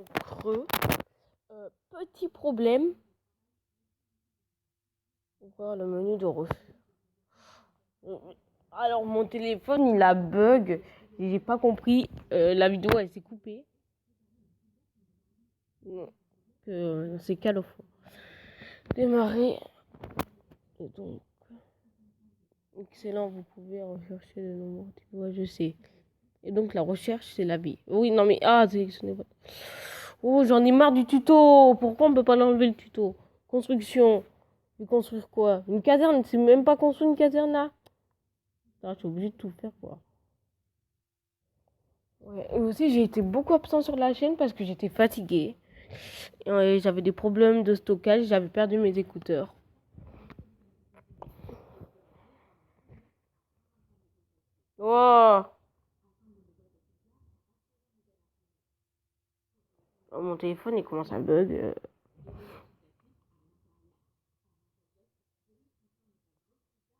creux. Petit problème. Ouvrir le menu de recherche. Alors mon téléphone il a bug. J'ai pas compris. La vidéo elle s'est coupée. C'est qu'à le fond. Démarrer. Et donc. Excellent, vous pouvez rechercher le nombre. Ouais, je sais. Et donc la recherche c'est la vie. Oui, non mais sélectionnez pas. Oh, j'en ai marre du tuto. Pourquoi on peut pas l'enlever le tuto? Construction. Mais construire quoi? Une caserne? C'est même pas construire une caserne là? Ah, je suis obligée de tout faire quoi. Ouais. Et aussi j'ai été beaucoup absent sur la chaîne parce que j'étais fatiguée. Et j'avais des problèmes de stockage, j'avais perdu mes écouteurs. Oh, oh mon téléphone il commence à bug.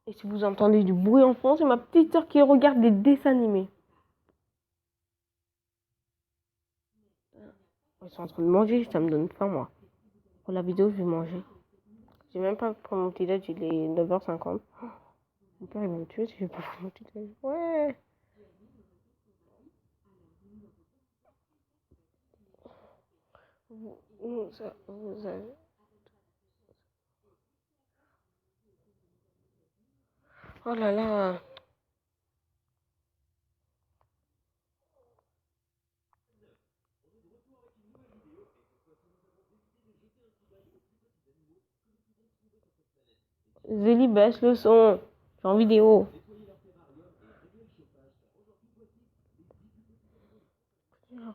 Et si vous entendez du bruit en fond, c'est ma petite soeur qui regarde des dessins animés. Ils sont en train de manger, ça me donne faim moi. Pour la vidéo, je vais manger. J'ai même pas pris mon petit déj, il est 9h50. Mon père il va me tuer si je vais pas prendre mon petit déj. Ouais. Vous avez... Oh là là. Zélie, baisse le son. Je suis en vidéo.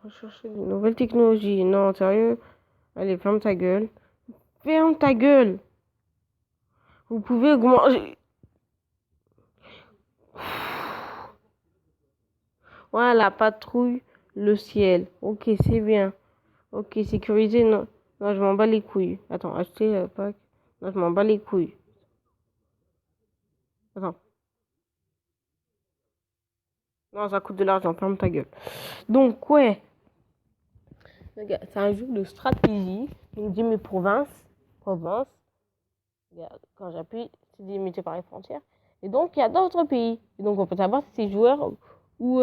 Rechercher de nouvelles technologies. Non, sérieux. Allez, ferme ta gueule. Ferme ta gueule. Vous pouvez augmenter. Voilà, patrouille le ciel. Ok, c'est bien. Ok, sécuriser, non. Non, je m'en bats les couilles. Attends, acheter pack. Non, je m'en bats les couilles. Attends. Non, ça coûte de l'argent, ferme ta gueule. Donc, ouais. C'est un jeu de stratégie. Il me dit mes provinces. Province. Regarde, quand j'appuie, c'est délimité par les frontières. Et donc, il y a d'autres pays. Et donc, on peut savoir si c'est joueur ou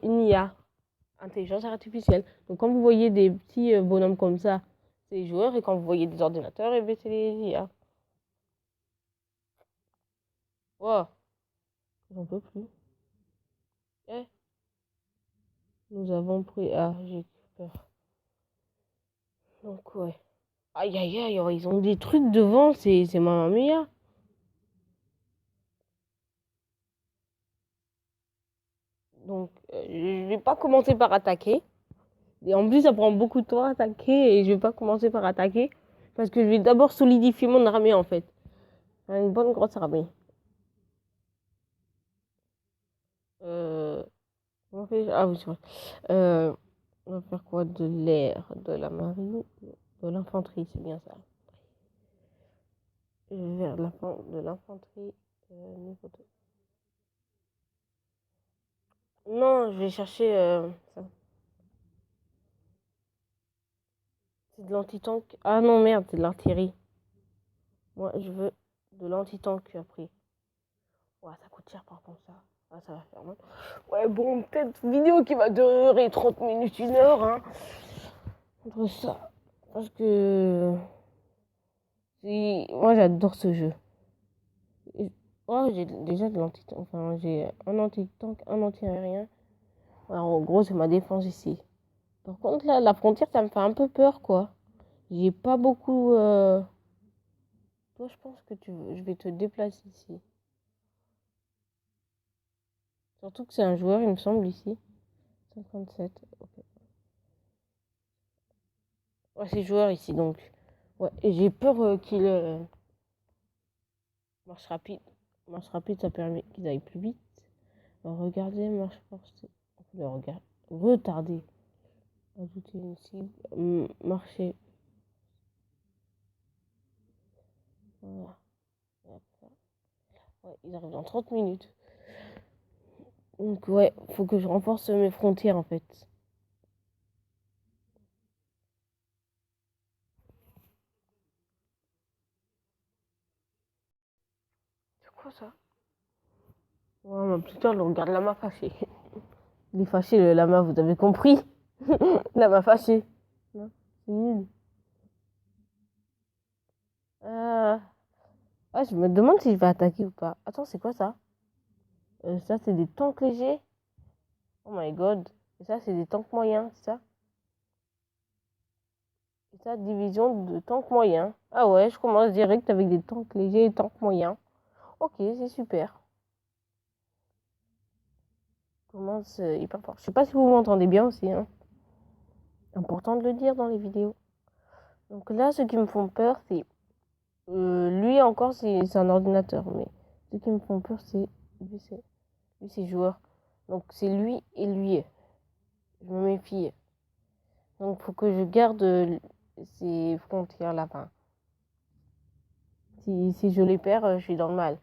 une IA. Intelligence artificielle. Donc, quand vous voyez des petits bonhommes comme ça, c'est les joueurs. Et quand vous voyez des ordinateurs, et bien, c'est les IA. Wow, j'en peux plus. Eh, nous avons pris... Ah, j'ai peur. Donc, ouais. Aïe, aïe, aïe, oh, ils ont des trucs devant, c'est Mamma Mia. Donc, je vais pas commencer par attaquer. Et en plus, ça prend beaucoup de temps à attaquer et je vais pas commencer par attaquer. Parce que je vais d'abord solidifier mon armée, en fait. Une bonne grosse armée. Euh... On va faire... Ah oui, c'est vrai. On va faire quoi? De l'air, de la marine, de l'infanterie, c'est bien ça. Vers de l'infanterie, niveau 2. Non, je vais chercher ça. C'est de l'anti-tank. Ah non, merde, c'est de l'artillerie. Moi, je veux de l'anti-tank après. Ouais, ça coûte cher par contre ça. Ah, ça va faire mal. Ouais, bon, peut-être vidéo qui va durer 30 minutes, 1 heure, hein. Entre ça. Parce que... Moi, j'adore ce jeu. Oh, j'ai déjà de l'anti-tank. Enfin, j'ai un anti-tank, un anti-aérien. Alors, en gros, c'est ma défense ici. Par contre, là, la frontière, ça me fait un peu peur, quoi. J'ai pas beaucoup... Toi, je pense que je vais te déplacer ici. Surtout que c'est un joueur, il me semble, ici. 57. Ok. Ouais, c'est joueur ici, donc. Ouais, et j'ai peur qu'il... Marche rapide. Marche rapide, ça permet qu'ils aillent plus vite. Alors, regardez, marche forcée. On peut le regarder. Retarder. Ajouter une cible. Marcher. Voilà. Ouais, ils arrivent dans 30 minutes. Donc, ouais, faut que je renforce mes frontières, en fait. quoi ça? Ouais, mais putain, le regarde lama fâché. Il est fâché, le lama, vous avez compris? Lama fâché. Non, c'est nul. Euh... Ah, je me demande si je vais attaquer ou pas. Attends, c'est quoi ça? Ça, c'est des tanks légers. Oh my god. Et ça, c'est des tanks moyens, c'est ça? Et ça, division de tanks moyens. Ah ouais, je commence direct avec des tanks légers et tanks moyens. Ok, c'est super. Je commence hyper fort. Je sais pas si vous m'entendez bien aussi, hein. Important de le dire dans les vidéos. Donc là, ceux qui me font peur, c'est... lui encore, c'est un ordinateur. Mais ceux qui me font peur, c'est... Lui, c'est joueur. Donc c'est lui et lui. Je me méfie. Donc faut que je garde ces frontières là-bas. Si je les perds, je suis dans le mal.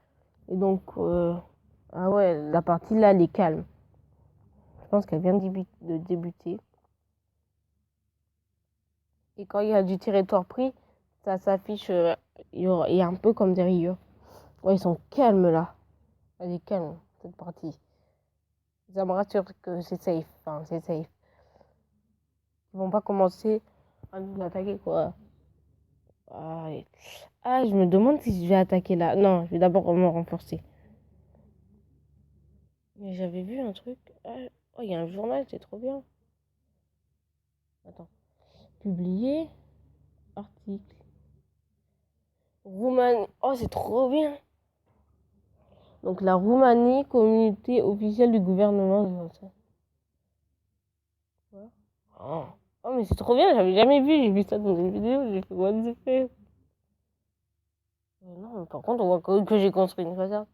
Et donc... ah ouais, la partie là, elle est calme. Je pense qu'elle vient de débuter. Et quand il y a du territoire pris, ça s'affiche. Il y a un peu comme des rayures. Ouais, ils sont calmes là. Elle est calme, cette partie. Ça me rassure que c'est safe. Enfin, c'est safe. Ils vont pas commencer à nous attaquer, quoi. Ah, je me demande si je vais attaquer là. Non, je vais d'abord me renforcer. Mais j'avais vu un truc. Ah, oh, il y a un journal, c'est trop bien. Attends. Publier. Article. Roumanie. Oh, c'est trop bien. Donc, la Roumanie, communauté officielle du gouvernement. Ouais. Oh. Oh, mais c'est trop bien, j'avais jamais vu. J'ai vu ça dans une vidéo. J'ai fait what the fuck. Non, mais par contre, on voit que j'ai construit une caserne.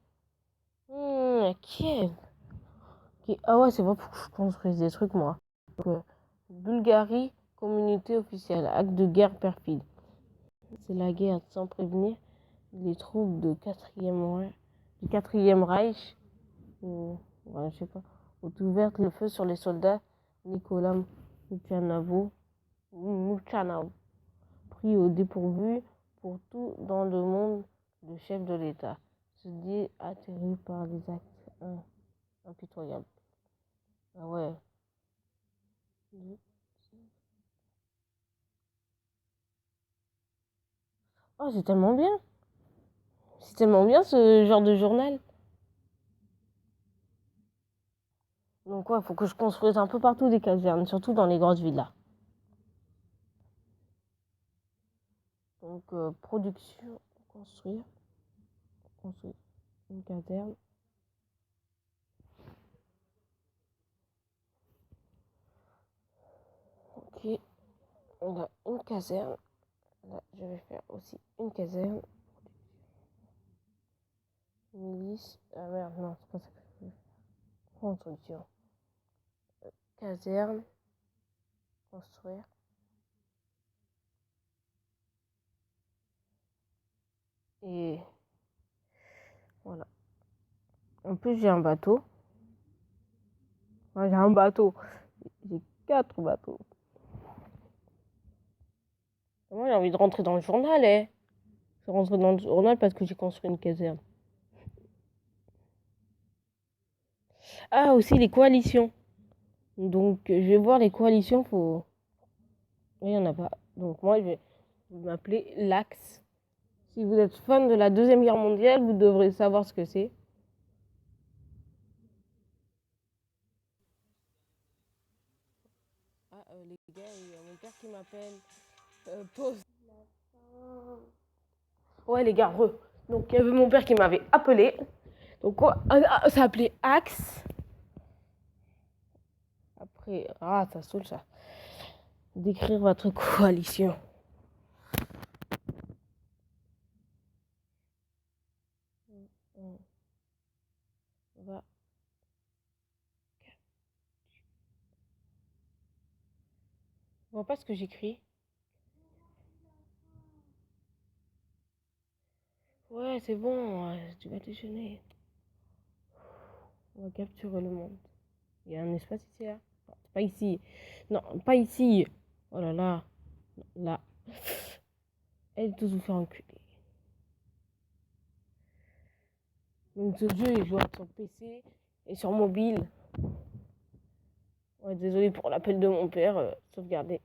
Kiev. Ah ouais, c'est pas pour que je construise des trucs, moi. Donc, Bulgarie, communauté officielle, acte de guerre perfide. C'est la guerre sans prévenir. Les troupes du 4e Reich, ouais, je sais pas, ont ouvert le feu sur les soldats Nicolas Mouchanov, pris au dépourvu pour tout dans le monde, le chef de l'État se dit atterri par des actes impitoyables. Ah ouais. Oh, c'est tellement bien. C'est tellement bien ce genre de journal. Donc ouais, faut que je construise un peu partout des casernes, surtout dans les grosses villas. Donc production, construire une caserne. Ok, on a une caserne. Là, je vais faire aussi une caserne. Milice. Ah merde, non, c'est pas ça que je veux faire. Construction. Caserne. Construire. Et voilà. En plus, j'ai un bateau. Enfin, j'ai un bateau. J'ai 4 bateaux. Moi, j'ai envie de rentrer dans le journal, eh. Je rentre dans le journal parce que j'ai construit une caserne. Ah, aussi les coalitions. Donc, je vais voir les coalitions. Faut... Il n'y en a pas. Donc, moi, je vais m'appeler l'Axe. Si vous êtes fan de la Deuxième Guerre mondiale, vous devrez savoir ce que c'est. Ah, les gars, il y a mon père qui m'appelle. Pause. Ouais, les gars, Donc, il y avait mon père qui m'avait appelé. Donc, ça s'appelait Axe. Après, ça saoule ça. Décrire votre coalition. On va. On voit pas ce que j'écris. Ouais, c'est bon, tu vas déjeuner. On va capturer le monde. Il y a un espace ici, là? Non, c'est pas ici. Non, pas ici. Oh là là. Là. Elle tous vous faire enculer. Donc ce jeu est jouable sur PC et sur mobile. Ouais, désolé pour l'appel de mon père, sauvegardé.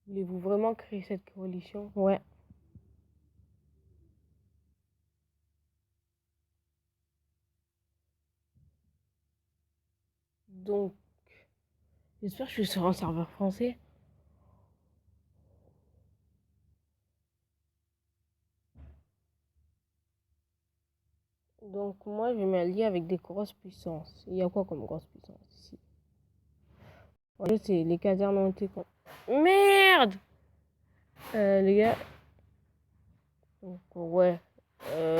Voulez-vous vraiment créer cette coalition? Ouais. Donc, j'espère que je suis sur un serveur français. Donc, moi, je vais m'allier avec des grosses puissances. Il y a quoi comme grosse puissance ici? Ouais, c'est les casernes ont été... Merde! Les gars... Donc, ouais.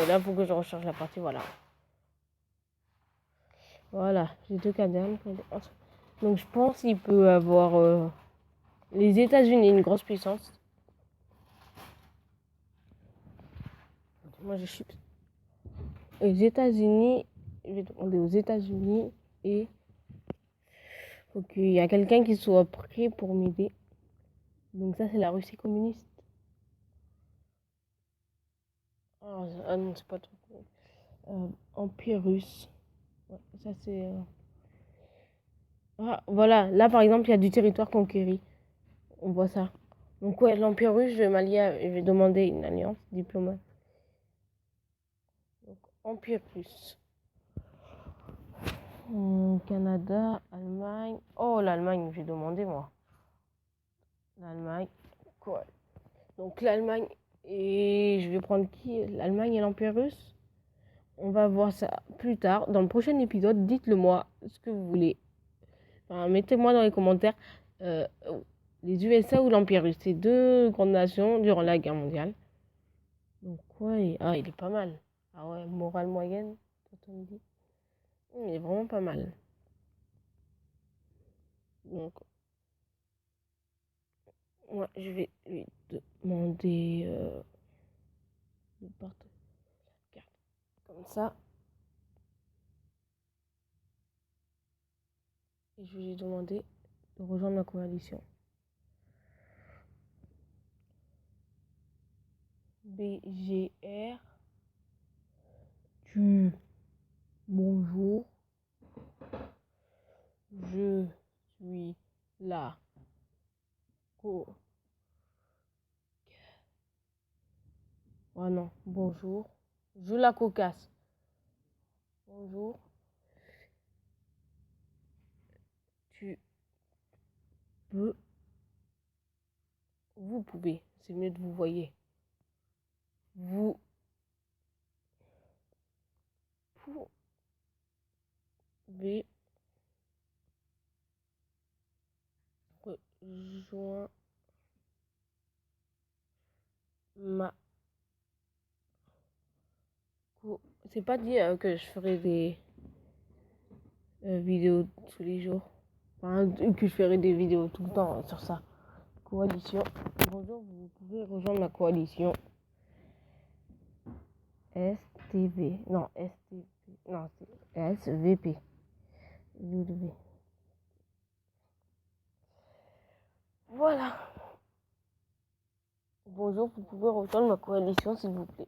Là, faut que je recharge la partie, voilà. Voilà, j'ai 2 casernes. Donc, je pense qu'il peut avoir... les États-Unis, une grosse puissance. Moi, je suis... Les États-Unis... Je vais demander aux États-Unis et... Faut qu'il y a quelqu'un qui soit prêt pour m'aider. Donc ça, c'est la Russie communiste. Ah non, c'est pas trop. Empire russe. Ouais, ça, c'est... Ah, voilà. Là, par exemple, il y a du territoire conquéri. On voit ça. Donc ouais, l'Empire russe, je vais m'allier, je vais demander une alliance diplomate. Donc, Empire russe. Canada, Allemagne. Oh, l'Allemagne, j'ai demandé, moi. L'Allemagne. Quoi? Donc l'Allemagne. Et je vais prendre qui? L'Allemagne et l'Empire russe? On va voir ça plus tard. Dans le prochain épisode, dites-le moi ce que vous voulez. Enfin, mettez-moi dans les commentaires euh, les USA ou l'Empire russe. C'est 2 grandes nations durant la guerre mondiale. Donc ouais, ah, il est pas mal. Ah ouais, morale moyenne, on me dit. Il est vraiment pas mal. Donc, moi, je vais lui demander de partir comme ça. Et je vais lui demander de rejoindre la coalition. BGR. Bonjour. Je suis là. Oh. Oh non, bonjour. Je la cocasse. Bonjour. Tu peux. Vous pouvez. C'est mieux de vous voyez. Vous pouvez rejoindre ma. C'est pas dit que je ferai des vidéos tous les jours. Enfin, que je ferai des vidéos tout le temps sur ça. Coalition. Bonjour, vous pouvez rejoindre ma coalition. STV. Non, STV. Non, c'est SVP. W. Voilà. Bonjour, vous pouvez rejoindre ma coalition, s'il vous plaît.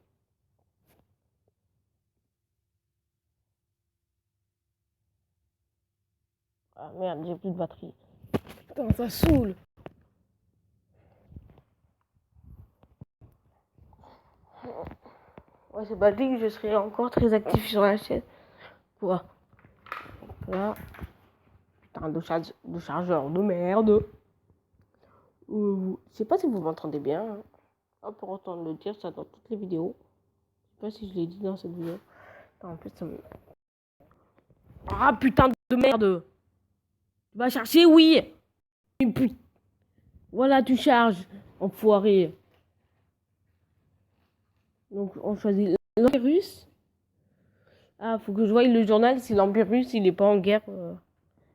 Ah merde, j'ai plus de batterie. Putain, ça saoule. Ouais, c'est pas dit que je serai encore très actif sur la chaîne. Quoi? Là. Putain, de chargeur de merde. Je sais pas si vous m'entendez bien. Hein. Ah, pour entendre le dire, ça dans toutes les vidéos. Je sais pas si je l'ai dit dans cette vidéo. Attends, en plus, ça me... Ah, putain de merde. Tu vas chercher, oui. Voilà, tu charges, enfoiré. Donc, on choisit l'Empire russe. Ah, faut que je voie le journal si l'Empire russe, il est pas en guerre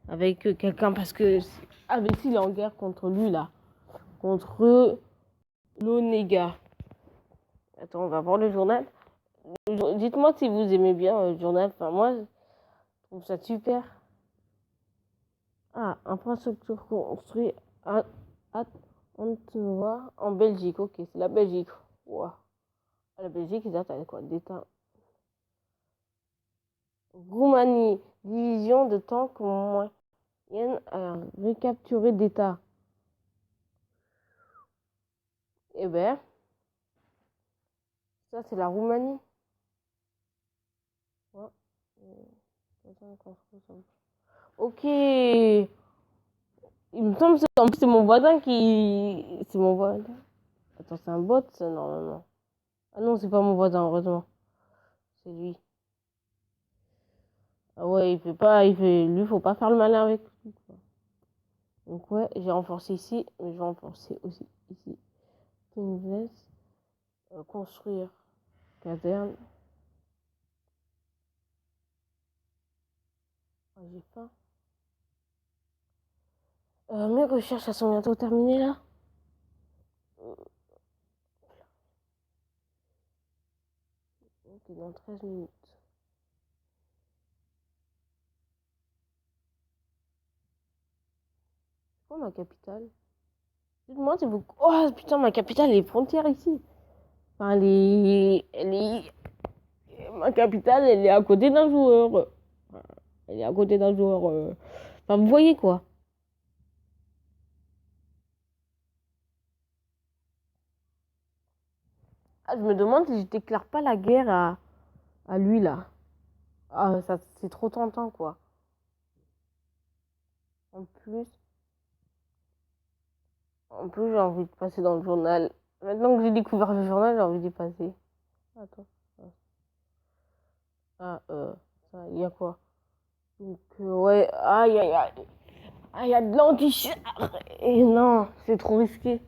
avec quelqu'un. Parce que... Ah, mais s'il est en guerre contre lui, là. Contre l'Onega. Attends, on va voir le journal. Dites-moi si vous aimez bien le journal. Enfin, moi, je trouve ça super. Ah, infrastructure construite à Antwerp en Belgique. Ok, c'est la Belgique. Wow. La Belgique, ils attendent quoi? D'État. Roumanie, division de tanks moyenne à recapturer d'État. Eh ben, ça c'est la Roumanie. Ouais. Ok. Il me semble que en plus c'est mon voisin qui. C'est mon voisin. Attends, c'est un bot ça, normalement. Ah non, c'est pas mon voisin, heureusement. C'est lui. Ah ouais, il fait pas. Lui, faut pas faire le malin avec lui, quoi. Donc ouais, j'ai renforcé ici, mais je vais renforcer aussi ici. Une construire caserne. Ah, j'ai faim. Mes recherches, elles sont bientôt terminées là. Ok, dans 13 minutes. C'est quoi ma capitale? Dites-moi si vous. Oh putain, ma capitale, elle est frontière ici. Enfin, ma capitale, elle est à côté d'un joueur. Elle est à côté d'un joueur. Enfin, vous voyez quoi? Ah, je me demande si je déclare pas la guerre à lui là. Ah, ça, c'est trop tentant quoi. En plus, j'ai envie de passer dans le journal. Maintenant que j'ai découvert le journal, j'ai envie d'y passer. Attends. Ah, ça, il y a quoi? Donc, ouais, aïe, aïe, aïe. Ah, il y a de l'anti-char. Et non, c'est trop risqué.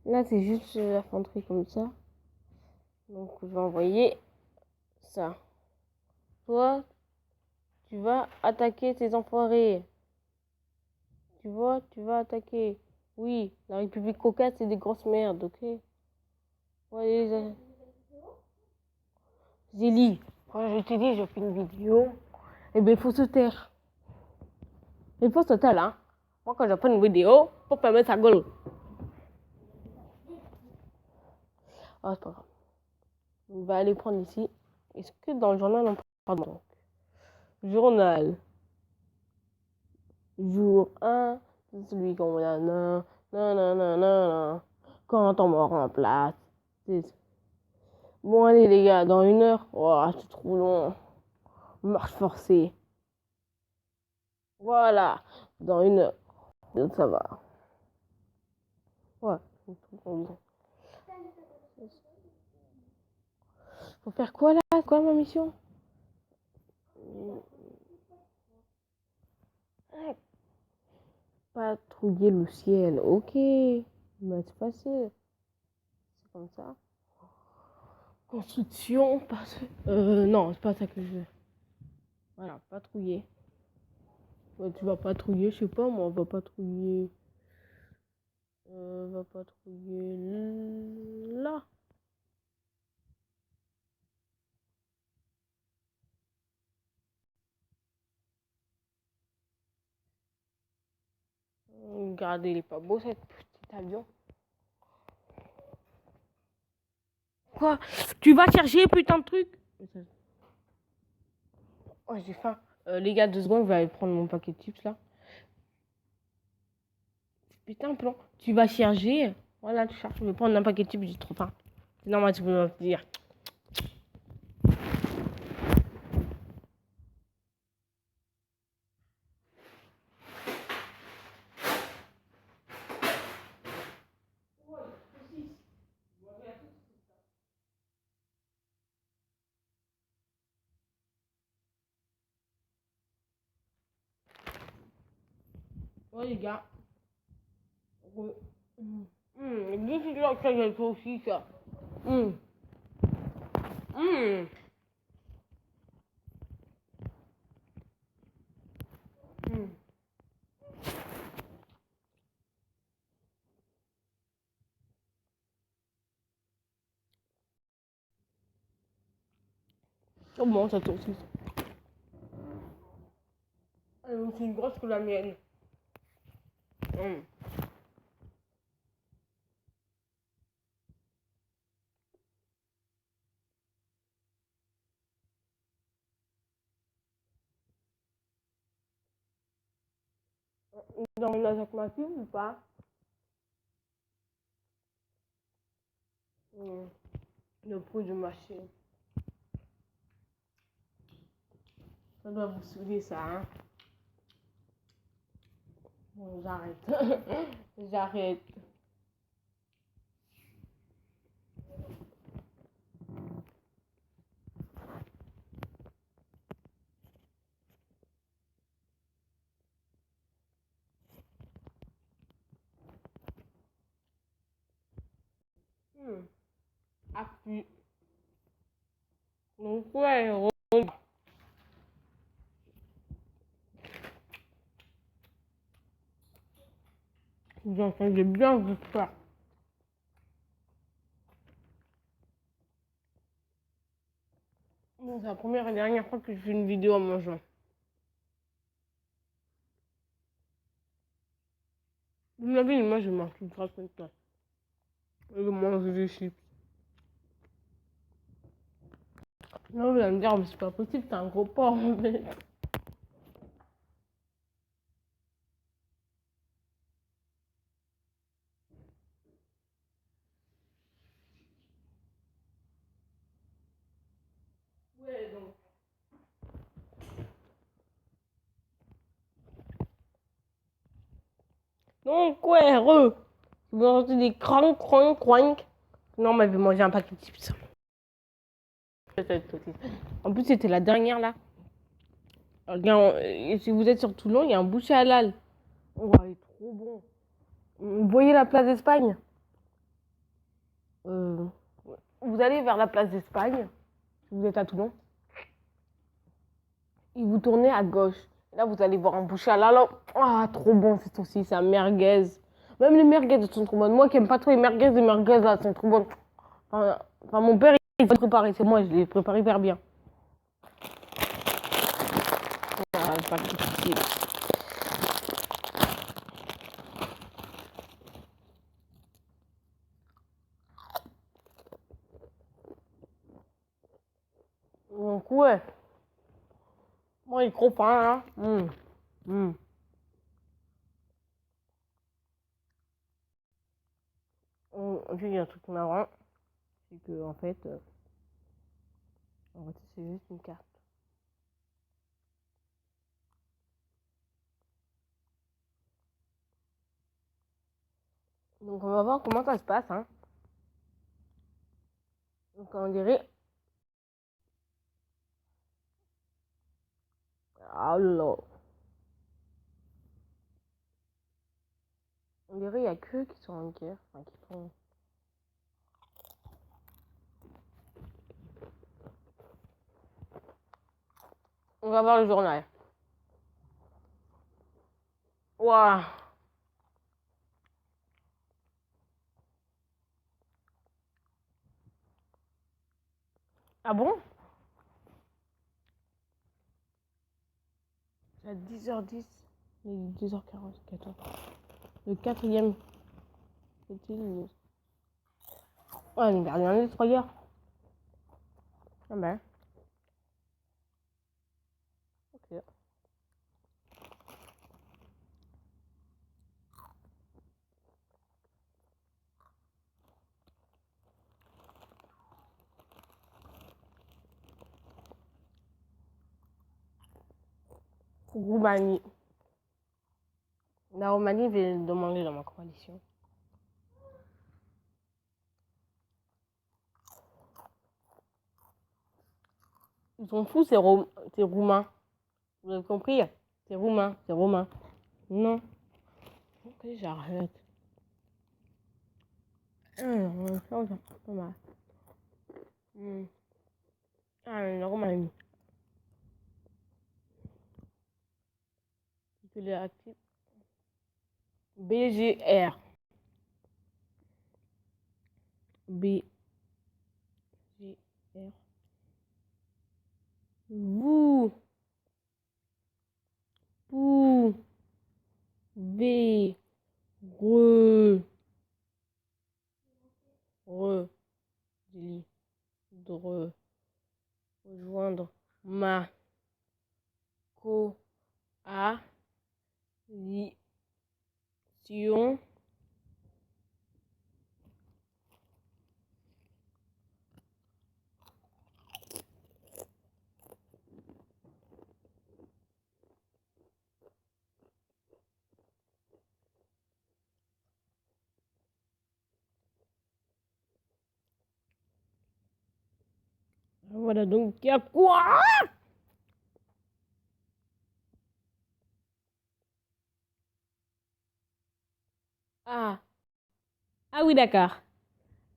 Là, c'est juste l'infanterie comme ça. Donc, je vais envoyer ça. Toi, tu vas attaquer ces enfoirés. Tu vois, tu vas attaquer. Oui, la République cocasse, c'est des grosses merdes, ok? Ouais, Zélie, quand je t'ai dit, je fais une vidéo, eh bien, il faut se taire. Il faut se taire, hein. Moi, quand je fais une vidéo, faut fermer sa gueule. Ah, c'est pas grave. On va aller prendre ici. Est-ce que dans le journal, on parle donc? Journal. Jour 1, c'est celui qu'on a. Non, non, non, non, non. Quand on me remplace. Bon, allez, les gars, dans 1 heure. Oh, c'est trop long. Marche forcée. Voilà. Dans 1 heure. Donc, ça va. Ouais. Faut faire quoi là? Quoi ma mission? Patrouiller le ciel. Ok. Bah, c'est facile. C'est comme ça. Construction. Non, c'est pas ça que je veux. Voilà, patrouiller. Ouais, tu vas patrouiller, je sais pas moi, on va patrouiller. Va patrouiller là. Regardez, il est pas beau cet petit avion. Quoi? Tu vas chercher putain de truc? Oh, j'ai faim. Les gars, 2 secondes, je vais aller prendre mon paquet de chips là. Putain, plan. Tu vas chercher. Voilà, tu cherches. Je vais prendre un paquet de chips, j'ai trop faim. C'est normal, tu peux me dire. Ouais, les gars. Dis là que j'ai aussi ça. Hum, hum, hum. Comment ça saucisse? Elle est aussi grosse que la mienne. Hum. Dans une avec ma fille ou pas? Hmm. Le bruit de machine. Ça doit vous saouler ça, hein? Bon, j'arrête. J'arrête. Hmm. Appuie. Donc, ouais, vous entendez bien, j'espère. Bon, c'est la première et dernière fois que je fais une vidéo en mangeant. Vous l'avez, moi je mange tout grave comme ça. Je mange des chips. Non, vous allez me dire, mais c'est pas possible, t'es un gros porc en fait. Ouais, donc. Donc, ouais, vous entendez des crank, crank, crank. Non, mais je vais manger un paquet de chips. En plus, c'était la dernière là. Si vous êtes sur Toulon, il y a un boucher halal. Oh, il est trop bon. Vous voyez la place d'Espagne? euh, Vous allez vers la place d'Espagne, si vous êtes à Toulon, et vous tournez à gauche. Là, vous allez voir un boucher halal. Ah, trop bon, c'est aussi, c'est un merguez. Même les merguez sont trop bonnes. Moi qui aime pas trop les merguez là sont trop bonnes. Enfin, mon père, il faut préparer. C'est moi, je les prépare hyper bien. Ah, pas difficile. Donc, ouais. Moi, il est trop fin, là. Puis, il y a un truc marrant. C'est que, en fait, c'est juste une carte. Donc, on va voir comment ça se passe, hein. Donc, on dirait. Alors. On dirait qu'il n'y a que qui sont en guerre. Enfin, qui font. On va voir le journal. Waouh. Ah bon? C'est à 10h10. Il est 10h44. Le quatrième. Est-il. Ouais, il a rien nettoyeur. Ah ben. Ok. Roumanie. La Roumanie vient demander dans ma coalition. Ils sont fous, c'est roumain. Vous avez compris? C'est roumain, c'est romain. Non. Ok, j'arrête. Ça, c'est pas mal. Ah, la Roumanie. Il est actif. BGR. BGR. Vous pouvez re, re, re, rejoindre ma coalition Sion. Voilà donc il y a quoi? Ah. Ah oui, d'accord.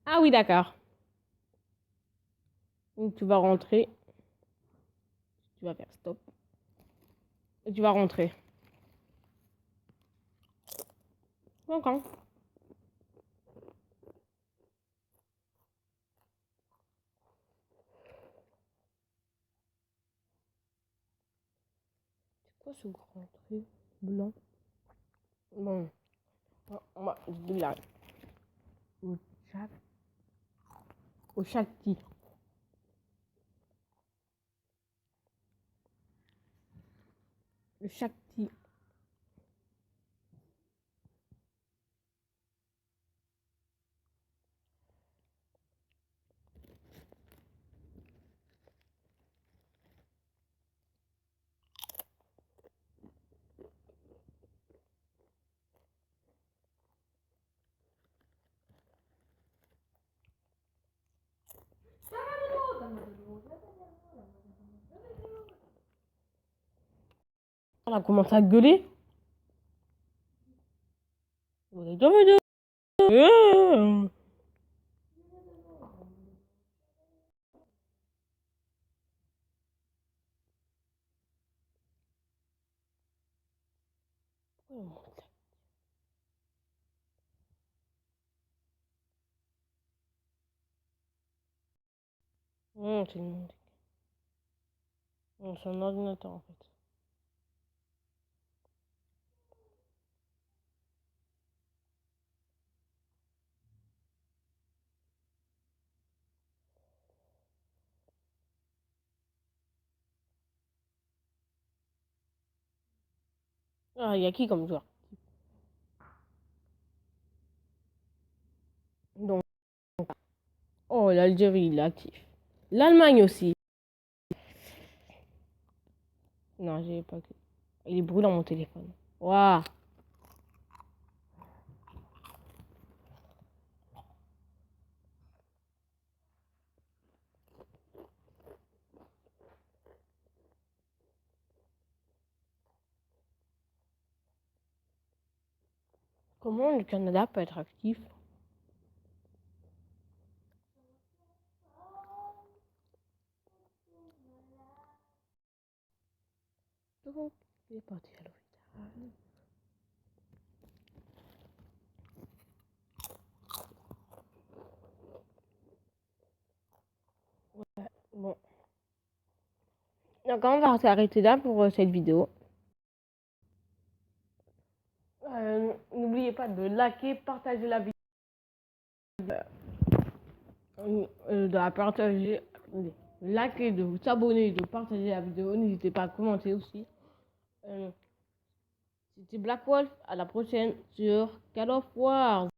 Ah oui, d'accord. Donc tu vas rentrer. Tu vas faire stop. Et tu vas rentrer. D'accord. C'est quoi ce grand truc blanc? Bon. On va là. Au chat. Au châti. Le châti. On a commencé à gueuler. C'est un ordinateur en fait. Ah, il y a qui comme joueur? Donc, oh, l'Algérie, il est actif. L'Allemagne aussi. Non, j'ai pas que. Il est brûlant mon téléphone. Waouh. Comment le Canada peut être actif? Donc, il est parti à l'hôpital. Bon. Donc, on va s'arrêter là pour cette vidéo. N'oubliez pas de liker, partager la vidéo. De la partager. Liker, de vous abonner, de partager la vidéo. N'hésitez pas à commenter aussi. C'était Black Wolf. À la prochaine sur Call of War.